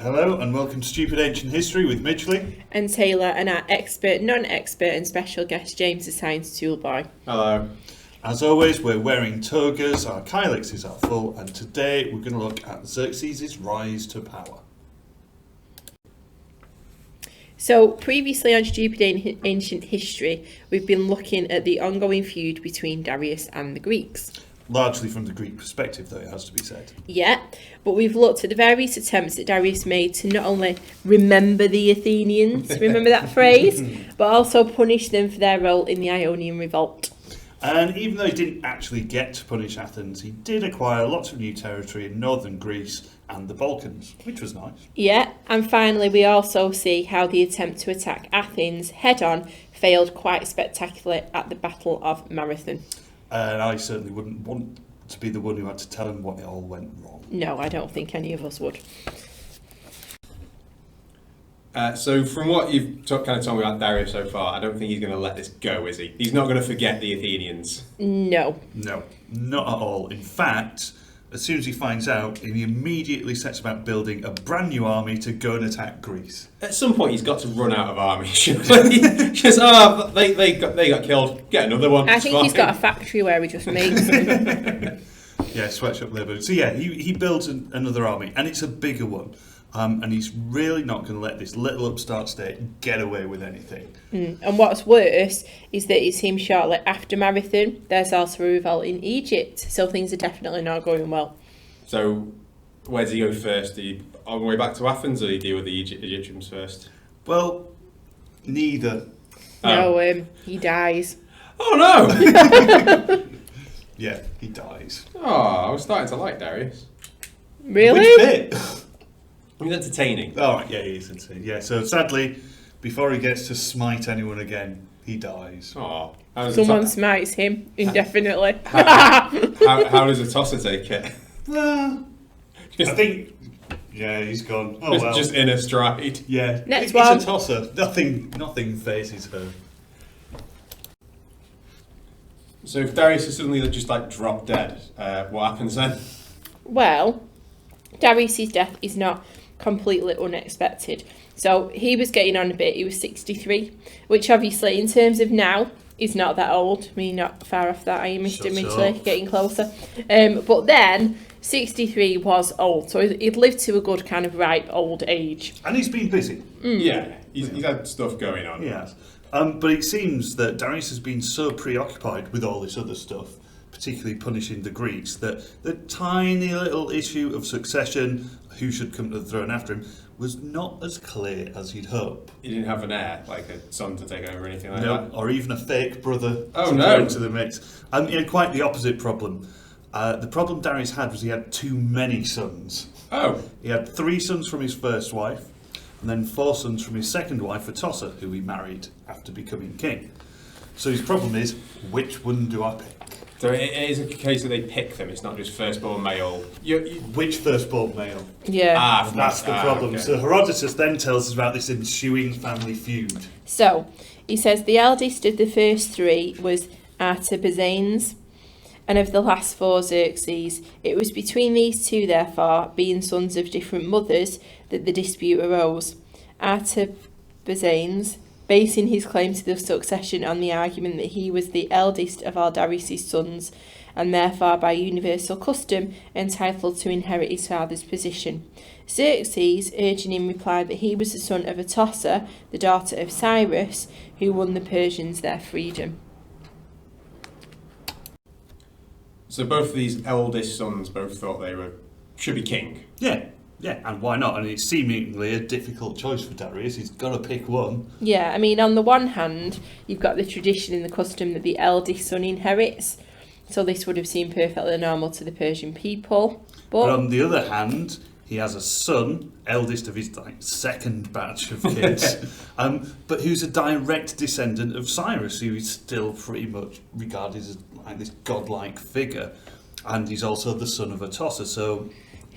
Hello and welcome to Stupid Ancient History with Midgley and Taylor and our expert, non-expert and special guest James the Science Toolboy. Hello. As always, we're wearing togas, our kylixes are full, and today we're going to look at Xerxes' rise to power. So, previously on Stupid Ancient History, we've been looking at the ongoing feud between Darius and the Greeks. Largely from the Greek perspective, though, it has to be said. Yeah, but we've looked at the various attempts that Darius made to not only remember the Athenians, remember that phrase, but also punish them for their role in the Ionian Revolt. And even though he didn't actually get to punish Athens, he did acquire lots of new territory in northern Greece and the Balkans, which was nice. Yeah, and finally we also see how the attempt to attack Athens head-on failed quite spectacularly at the Battle of Marathon. And I certainly wouldn't want to be the one who had to tell him what it all went wrong. No, I don't think any of us would. So from what you've kind of told me about Darius so far, I don't think he's going to let this go, is he? He's not going to forget the Athenians. No. No, not at all. In fact, as soon as he finds out, he immediately sets about building a brand new army to go and attack Greece. At some point, he's got to run out of army, surely. Just, they got killed. Get another one. I think he's got a factory where he just makes them. Yeah, sweatshop labour. So yeah, he builds another army, and it's a bigger one. And he's really not going to let this little upstart state get away with anything. And what's worse is that it seems shortly after Marathon, there's also a revolt in Egypt. So things are definitely not going well. So where does he go first? Do you on the way back to Athens, or do you deal with the Egyptians first? Well, neither. No, he dies. Oh no! Yeah, he dies. Oh, I was starting to like Darius. Really? Which bit? He's entertaining. All right, yeah, he is insane. Yeah, so sadly, before he gets to smite anyone again, he dies. Oh, Someone smites him indefinitely. how does a tosser take it? I think, yeah, he's gone. Oh well. Just in a stride. Yeah, Next it's one. a tosser. Nothing phases her. So if Darius is suddenly just like drop dead, what happens then? Well, Darius' death is not completely unexpected. So he was getting on a bit. He was 63, which obviously in terms of now is not that old. I mean, not far off that, are you, Mr. Midgley? Getting closer. But then 63 was old, so he'd lived to a good kind of ripe old age. And he's been busy. Yeah, he's had stuff going on. He has. But it seems that Darius has been so preoccupied with all this other stuff, particularly punishing the Greeks, that the tiny little issue of succession, who should come to the throne after him, was not as clear as he'd hope. He didn't have an heir, like a son to take over or anything like No, that? or even a fake brother Oh, to no. throw into the mix. He had quite the opposite problem. The problem Darius had was he had too many sons. Oh. He had 3 sons from his first wife, and then 4 sons from his second wife, Atossa, who he married after becoming king. So his problem is, which one do I pick? So it is a case that they pick them, it's not just firstborn male. Which firstborn male? Yeah. That's the problem. Okay. So Herodotus then tells us about this ensuing family feud. So he says the eldest of the first 3 was Artabazanes, and of the last 4 Xerxes. It was between these 2, therefore, being sons of different mothers, that the dispute arose. Artabazanes, basing his claim to the succession on the argument that he was the eldest of all Darius' sons, and therefore by universal custom entitled to inherit his father's position. Xerxes, urging him, replied that he was the son of Atossa, the daughter of Cyrus, who won the Persians their freedom. So both of these eldest sons both thought they should be king. Yeah, and why not? And it's seemingly a difficult choice for Darius. He's got to pick one. Yeah, I mean, on the one hand, you've got the tradition and the custom that the eldest son inherits, so this would have seemed perfectly normal to the Persian people. But on the other hand, he has a son, eldest of his second batch of kids, but who's a direct descendant of Cyrus, who is still pretty much regarded as like this godlike figure, and he's also the son of Atossa. So,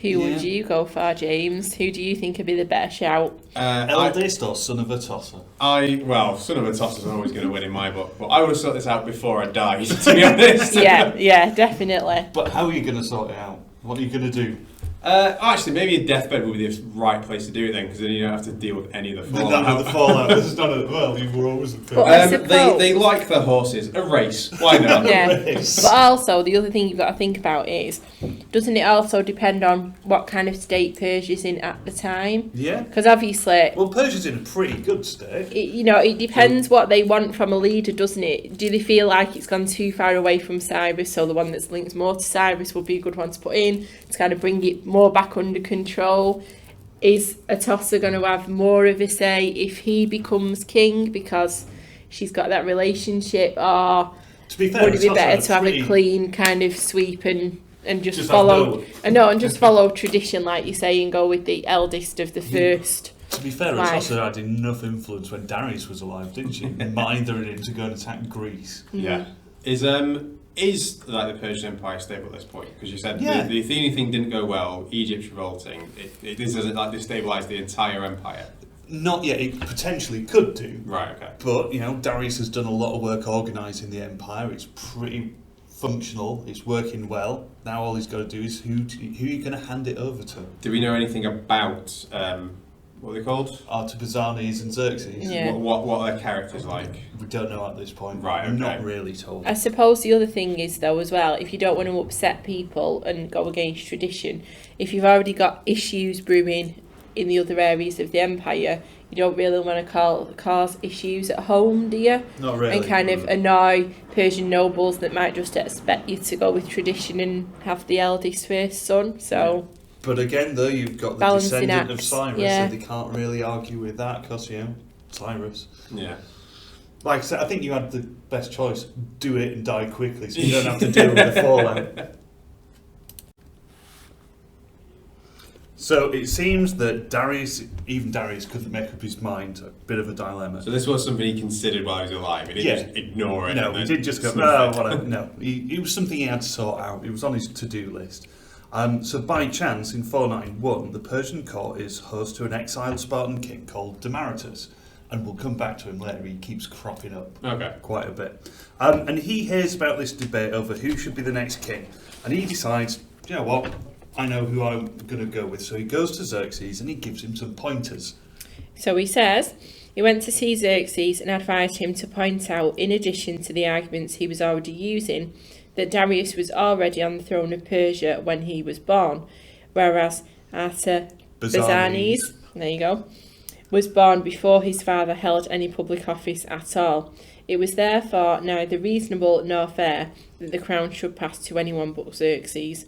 who would you go for, James? Who do you think would be the better shout? Eldest or son of Atossa? Son of Atossa is always going to win in my book, but I would have sorted this out before I died, to be honest. Yeah, definitely. But how are you going to sort it out? What are you going to do? Actually, maybe a deathbed would be the right place to do it then, because then you don't have to deal with any of the fallout. None of the fallout. This is none of the, well, you were always the But I first. They like their horses. A race. Why not? Yeah, Race. but also the other thing you've got to think about is, doesn't it also depend on what kind of state Persia's in at the time? Yeah. Because obviously, Well, Persia's in a pretty good state. it depends what they want from a leader, doesn't it? Do they feel like it's gone too far away from Cyrus, so the one that's linked more to Cyrus would be a good one to put in to kind of bring it more back under control? Is Atossa going to have more of a say if he becomes king because she's got that relationship, or To be fair, would it be Atossa better had to have a pretty- clean kind of sweep and just Just follow have no- and just follow tradition, like you say, and go with the eldest of the first? To be fair, Right. Atossa had enough influence when Darius was alive, didn't she? Mindering him to go and attack Greece. Yeah. Is like the Persian Empire stable at this point? Because you said Yeah. the Athenian thing didn't go well. Egypt's revolting. This doesn't like destabilise the entire empire. Not yet. It potentially could do. Right. Okay. But, Darius has done a lot of work organising the empire. It's pretty functional. It's working well. Now all he's got to do is who are you going to hand it over to? Do we know anything about what are they called? Artabazanes and Xerxes? Yeah. What are their characters like? We don't know at this point. Right, I'm okay. not really told. I suppose the other thing is, though, as well, if you don't want to upset people and go against tradition, if you've already got issues brewing in the other areas of the empire, you don't really want to cause issues at home, do you? Not really. And kind of annoy Persian nobles that might just expect you to go with tradition and have the eldest first son. So, But again, though, you've got the Balancing descendant of acts, Cyrus, yeah. so they can't really argue with that because, Cyrus. Yeah. Like I said, I think you had the best choice. Do it and die quickly so you don't have to deal with the fallout. So it seems that even Darius couldn't make up his mind. A bit of a dilemma. So this was something he considered while he was alive. He didn't just ignore it. No, and he then did just go, snuff oh, it. whatever. No, it was something he had to sort out. It was on his to-do list. So by chance, in 491, the Persian court is host to an exiled Spartan king called Demaratus. And we'll come back to him later. He keeps cropping up quite a bit. And he hears about this debate over who should be the next king. And he decides, you know what, I know who I'm going to go with. So he goes to Xerxes and he gives him some pointers. So he says he went to see Xerxes and advised him to point out, in addition to the arguments he was already using, that Darius was already on the throne of Persia when he was born, whereas Artabazanes, there you go, was born before his father held any public office at all. It was therefore neither reasonable nor fair that the crown should pass to anyone but Xerxes.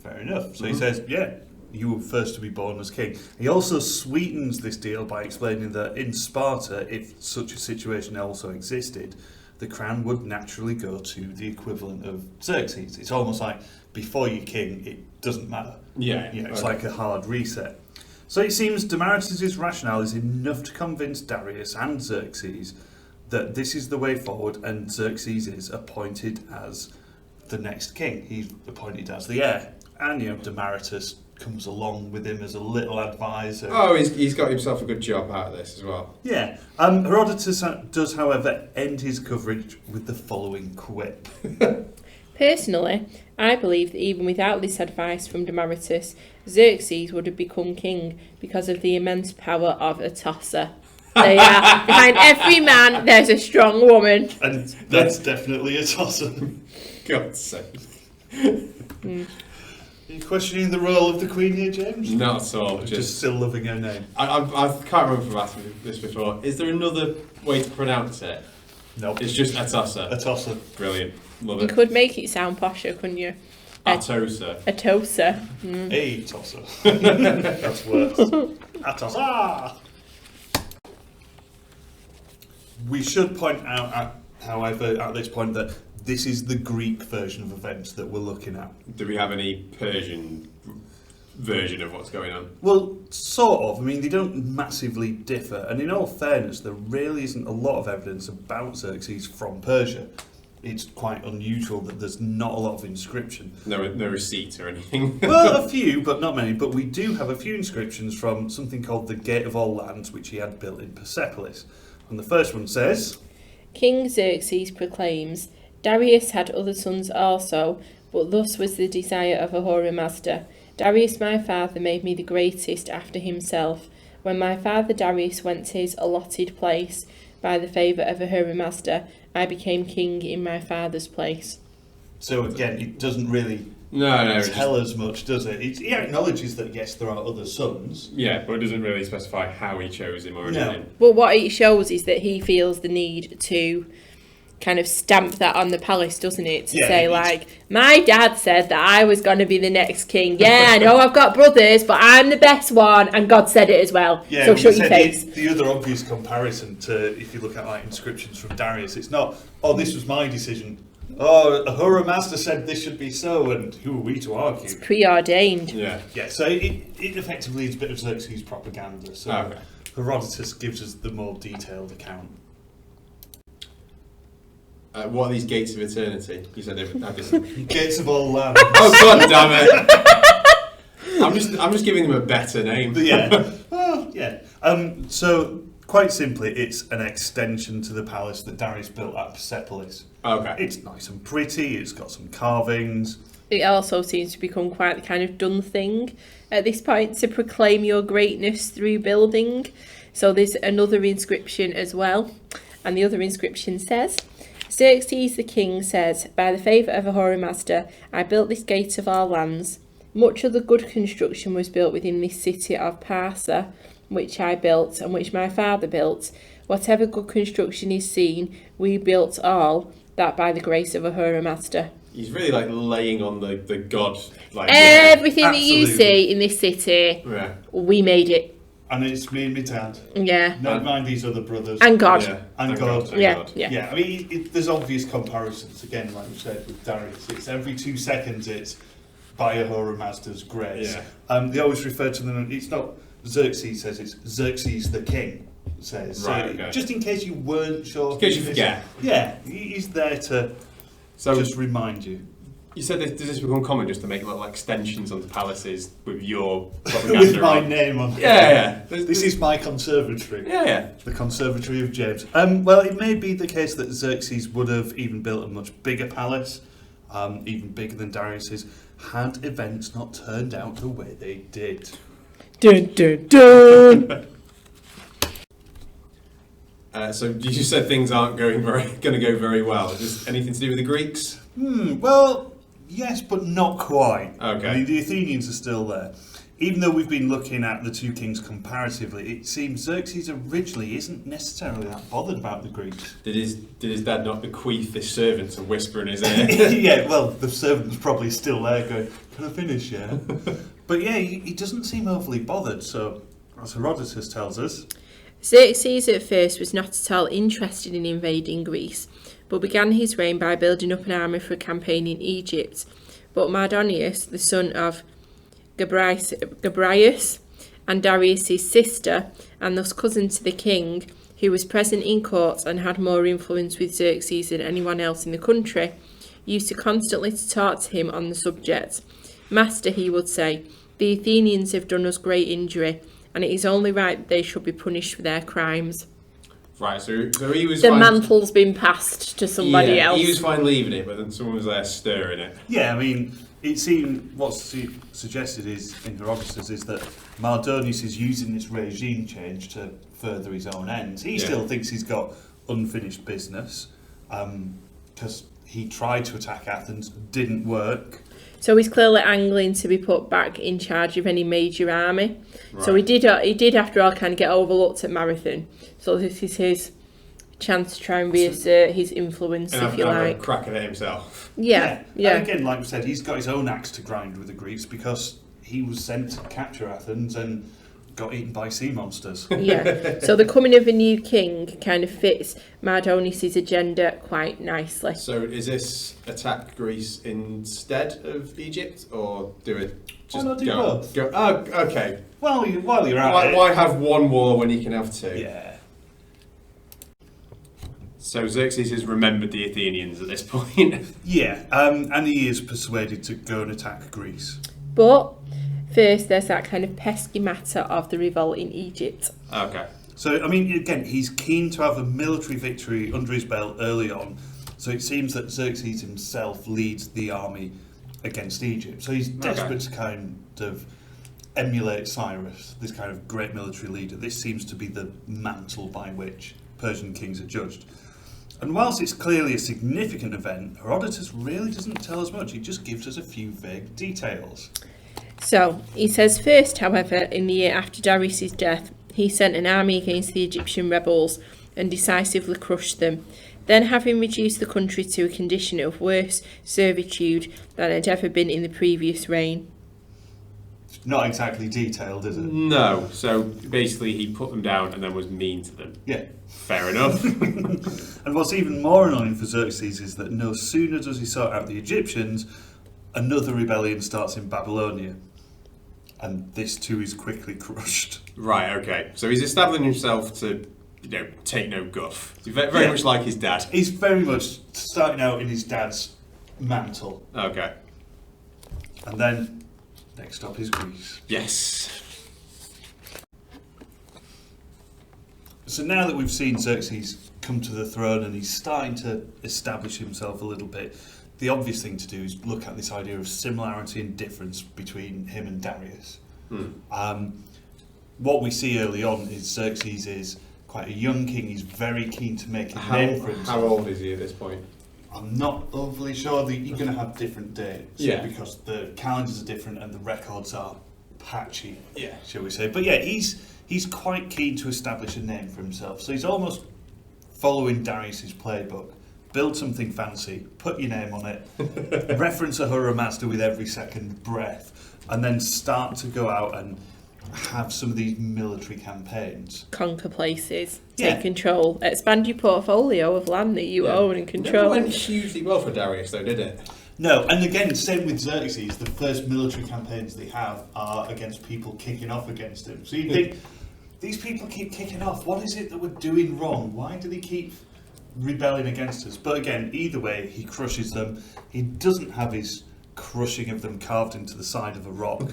Fair enough. So he says, yeah, you were first to be born as king. He also sweetens this deal by explaining that in Sparta, if such a situation also existed, the crown would naturally go to the equivalent of Xerxes. It's almost like before you're king, it doesn't matter. Yeah. It's like a hard reset. So it seems Demaratus' rationale is enough to convince Darius and Xerxes that this is the way forward, and Xerxes is appointed as the next king. He's appointed as the heir. And, Demaratus comes along with him as a little advisor. Oh, he's got himself a good job out of this as well. Yeah. Herodotus does, however, end his coverage with the following quip. Personally, I believe that even without this advice from Demaratus, Xerxes would have become king because of the immense power of Atossa. There you are. Behind every man, there's a strong woman. And that's definitely a tosser. God's sake. Are you questioning the role of the Queen here, James? Not at all. Or just still loving her name? I can't remember if I've asked this before. Is there another way to pronounce it? No. It's just Atossa. A tosser. Brilliant. Love You it. could make it sound posher, couldn't you? Atossa. Atossa. A tosser. That's worse. A tosser. We should point out, however, at this point that this is the Greek version of events that we're looking at. Do we have any Persian version of what's going on? Well, sort of. I mean, they don't massively differ. And in all fairness, there really isn't a lot of evidence about Xerxes from Persia. It's quite unusual that there's not a lot of inscription. No receipts or anything. Well, a few, but not many. But we do have a few inscriptions from something called the Gate of All Lands, which he had built in Persepolis. And the first one says, King Xerxes proclaims, Darius had other sons also, but thus was the desire of Ahura Mazda. Darius my father made me the greatest after himself. When my father Darius went to his allotted place, by the favour of Ahura Mazda, I became king in my father's place. So again, it doesn't really tell us much, does it? He acknowledges that yes, there are other sons. Yeah, but it doesn't really specify how he chose him or anything. But what it shows is that he feels the need to kind of stamp that on the palace, doesn't it? To say, like, my dad said that I was going to be the next king. Yeah, I know I've got brothers, but I'm the best one, and God said it as well. Yeah, so shut your face. The other obvious comparison to, if you look at like inscriptions from Darius, it's not, oh, this was my decision. Oh, Ahura Mazda said this should be so, and who are we to argue? It's preordained. Yeah, so it effectively is a bit of Xerxes propaganda. So Herodotus gives us the more detailed account. What are these gates of eternity? You said they've had this. Gates of all lands. Oh God damn it! I'm just giving them a better name. So quite simply, it's an extension to the palace that Darius built at Persepolis. Okay. It's nice and pretty. It's got some carvings. It also seems to become quite the kind of done thing at this point to proclaim your greatness through building. So there's another inscription as well, and the other inscription says, Xerxes the king says, by the favour of Ahura Mazda, I built this gate of our lands. Much of the good construction was built within this city of Persia, which I built and which my father built. Whatever good construction is seen, we built all, that by the grace of Ahura Mazda. He's really like laying on the god. Like, everything that you see in this city, we made it. And it's me and my dad. Yeah. Never mind these other brothers. And God. Yeah. And God. Yeah. I mean, there's obvious comparisons, again, like we said with Darius. It's every 2 seconds it's by Ahura Mazda's grace. Yeah. They always refer to them, it's not Xerxes says, it's Xerxes the king says. Right, so just in case you weren't sure. In case you forget. Yeah, he's there to just remind you. You said does this become common just to make little extensions onto palaces with your propaganda with my name on it? Yeah. This is my conservatory. Yeah. The conservatory of James. Well, it may be the case that Xerxes would have even built a much bigger palace, even bigger than Darius's, had events not turned out the way they did. Dun, dun, dun. So you said things aren't going to go very well. Is this anything to do with the Greeks? Well, yes, but not quite. Okay. I mean, the Athenians are still there. Even though we've been looking at the two kings comparatively, it seems Xerxes originally isn't necessarily that bothered about the Greeks. Did his dad not bequeath this servant to whisper in his ear? Yeah, well, the servant's probably still there going, can I finish, yeah? But yeah, he doesn't seem overly bothered, so as Herodotus tells us. Xerxes at first was not at all interested in invading Greece, but began his reign by building up an army for a campaign in Egypt. But Mardonius, the son of Gabrias and Darius' sister, and thus cousin to the king, who was present in court and had more influence with Xerxes than anyone else in the country, used to constantly talk to him on the subject. Master, he would say, the Athenians have done us great injury, and it is only right that they should be punished for their crimes. Right, so he was. The mantle's been passed to somebody else. He was fine leaving it, but then someone was there stirring it. Yeah, I mean, it seemed what's suggested is in Herodotus is that Mardonius is using this regime change to further his own ends. He still thinks he's got unfinished business because he tried to attack Athens, didn't work. So he's clearly angling to be put back in charge of any major army. Right. So he did after all kind of get overlooked at Marathon. So this is his chance to try and reassert his influence, and if you like. Cracking at himself. Yeah. And again, like we said, he's got his own axe to grind with the Greeks because he was sent to capture Athens and got eaten by sea monsters. Yeah. So the coming of a new king kind of fits Mardonius' agenda quite nicely. So is this attack Greece instead of Egypt, or do it just why not do both? Go? Oh, okay. While you're at it. Why have one war when you can have two? Yeah. So Xerxes has remembered the Athenians at this point. Yeah, and he is persuaded to go and attack Greece. But first, there's that kind of pesky matter of the revolt in Egypt. Okay. So, I mean, again, he's keen to have a military victory under his belt early on. So it seems that Xerxes himself leads the army against Egypt. So he's desperate to kind of emulate Cyrus, this kind of great military leader. This seems to be the mantle by which Persian kings are judged. And whilst it's clearly a significant event, Herodotus really doesn't tell us much. He just gives us a few vague details. So, he says first, however, in the year after Darius' death, he sent an army against the Egyptian rebels and decisively crushed them. Then, having reduced the country to a condition of worse servitude than had ever been in the previous reign. Not exactly detailed, is it? No. So basically, he put them down and then was mean to them. Yeah. Fair enough. And what's even more annoying for Xerxes is that no sooner does he sort out the Egyptians, another rebellion starts in Babylonia. And this too is quickly crushed. Right, okay. So he's establishing himself to, take no guff. He's very much like his dad. He's very much starting out in his dad's mantle. Okay. And then, next stop is Greece. Yes. So now that we've seen Xerxes come to the throne and he's starting to establish himself a little bit, the obvious thing to do is look at this idea of similarity and difference between him and Darius. What we see early on is Xerxes is quite a young king. He's very keen to make a name for himself. How old is he at this point? I'm not overly sure that you're going to have different dates. Yeah. Because the calendars are different and the records are patchy, Yeah. shall we say. But yeah, he's quite keen to establish a name for himself. So he's almost following Darius's playbook. Build something fancy, put your name on it, reference Ahura Mazda with every second breath, and then start to go out and have some of these military campaigns. Conquer places, Yeah. take control, expand your portfolio of land that you own and Never control. went hugely well for Darius, though, did it? No, and again, same with Xerxes, the first military campaigns they have are against people kicking off against him. So you think, these people keep kicking off, what is it that we're doing wrong? Why do they keep rebelling against us? But again, either way, he crushes them. He doesn't have his crushing of them carved into the side of a rock.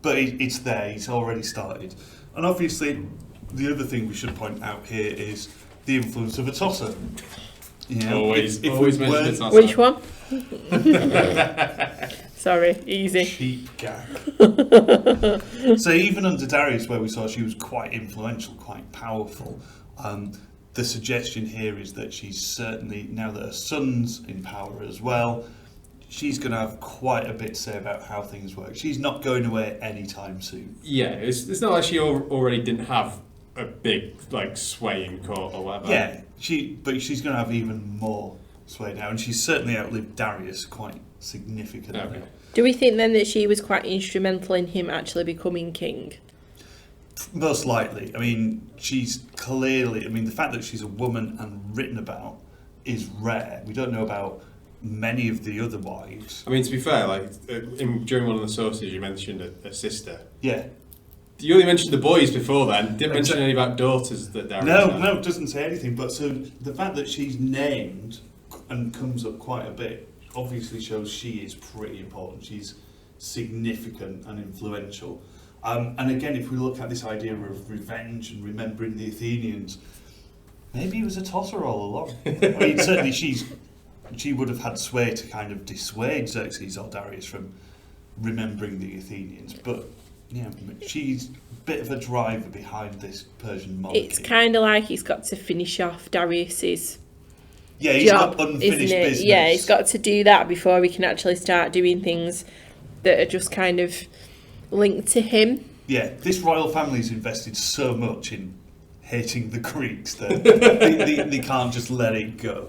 But it's there, he's already started. And obviously, the other thing we should point out here is the influence of a tosser. You know, Always we mention weren't- it's not Which one? Sorry, easy. Cheap gag. So even under Darius, where we saw she was quite influential, quite powerful, the suggestion here is that she's certainly, now that her son's in power as well, she's going to have quite a bit to say about how things work. She's not going away anytime soon. Yeah, it's not like she already didn't have a big sway in court or whatever. Yeah, but she's going to have even more sway now, and she's certainly outlived Darius quite significantly. Okay. Do we think then that she was quite instrumental in him actually becoming king? Most likely. I mean, she's clearly, the fact that she's a woman and written about is rare. We don't know about many of the other wives. To be fair, during one of the sources you mentioned a sister. Yeah. You only mentioned the boys before then. Didn't mention any about daughters that Darius had. No, it doesn't say anything. But so the fact that she's named and comes up quite a bit obviously shows she is pretty important. She's significant and influential. And again, if we look at this idea of revenge and remembering the Athenians, maybe he was a tosser all along. Certainly she would have had sway to kind of dissuade Xerxes or Darius from remembering the Athenians. But yeah, she's a bit of a driver behind this Persian monarchy. It's kind of like he's got to finish off Darius's he's job, got unfinished isn't it? business. Yeah, he's got to do that before we can actually start doing things that are just kind of linked to him. Yeah, this royal family's invested so much in hating the Greeks that they can't just let it go.